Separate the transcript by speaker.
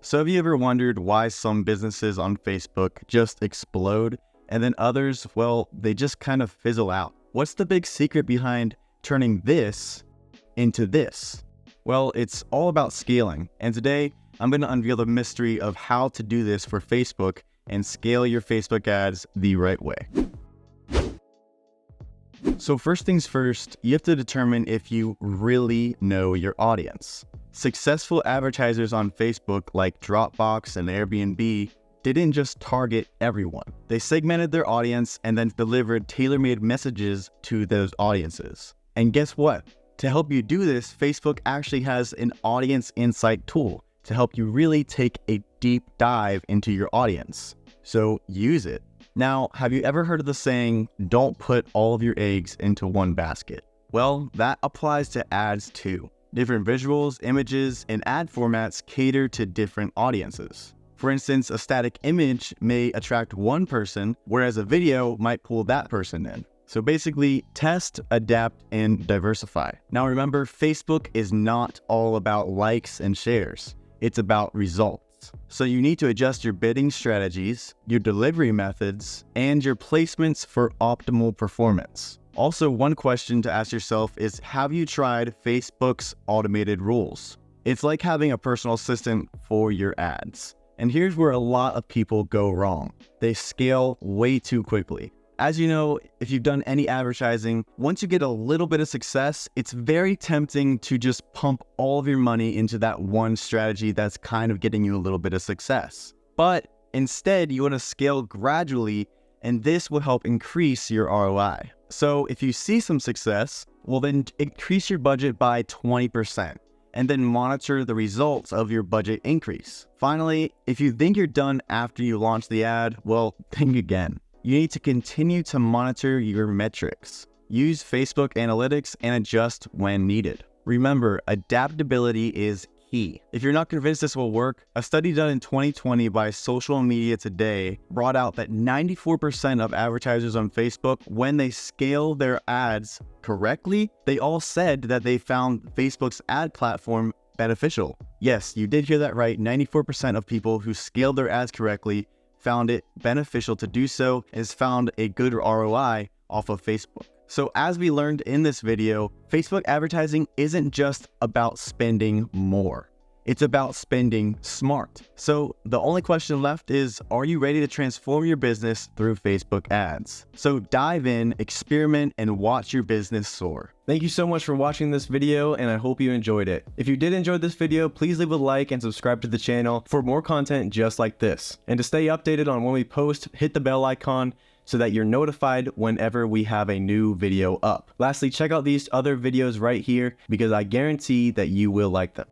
Speaker 1: So have you ever wondered why some businesses on Facebook just explode and then others, well, they just kind of fizzle out? What's the big secret behind turning this into this? Well, it's all about scaling. And today I'm going to unveil the mystery of how to do this for Facebook and scale your Facebook ads the right way. So first things first, you have to determine if you really know your audience. Successful advertisers on Facebook like Dropbox and Airbnb didn't just target everyone. They segmented their audience and then delivered tailor-made messages to those audiences. And guess what? To help you do this, Facebook actually has an audience insight tool to help you really take a deep dive into your audience. So use it. Now, have you ever heard of the saying, don't put all of your eggs into one basket? Well, that applies to ads too. Different visuals, images, and ad formats cater to different audiences. For instance, a static image may attract one person, whereas a video might pull that person in. So basically, test, adapt, and diversify. Now remember, Facebook is not all about likes and shares. It's about results. So you need to adjust your bidding strategies, your delivery methods, and your placements for optimal performance. Also, one question to ask yourself is, have you tried Facebook's automated rules? It's like having a personal assistant for your ads. And here's where a lot of people go wrong. They scale way too quickly. As you know, if you've done any advertising, once you get a little bit of success, it's very tempting to just pump all of your money into that one strategy that's kind of getting you a little bit of success. But instead, you want to scale gradually, and this will help increase your ROI. So if you see some success, well then increase your budget by 20%, and then monitor the results of your budget increase. Finally, if you think you're done after you launch the ad, well, think again. You need to continue to monitor your metrics. Use Facebook Analytics and adjust when needed. Remember, adaptability is key. If you're not convinced this will work, a study done in 2020 by Social Media Today brought out that 94% of advertisers on Facebook, when they scale their ads correctly, they all said that they found Facebook's ad platform beneficial. Yes, you did hear that right. 94% of people who scaled their ads correctly found it beneficial to do so, and has found a good ROI off of Facebook. So as we learned in this video, Facebook advertising isn't just about spending more. It's about spending smart. So the only question left is, are you ready to transform your business through Facebook ads? So dive in, experiment, and watch your business soar. Thank you so much for watching this video, and I hope you enjoyed it. If you did enjoy this video, please leave a like and subscribe to the channel for more content just like this. And to stay updated on when we post, hit the bell icon so that you're notified whenever we have a new video up. Lastly, check out these other videos right here because I guarantee that you will like them.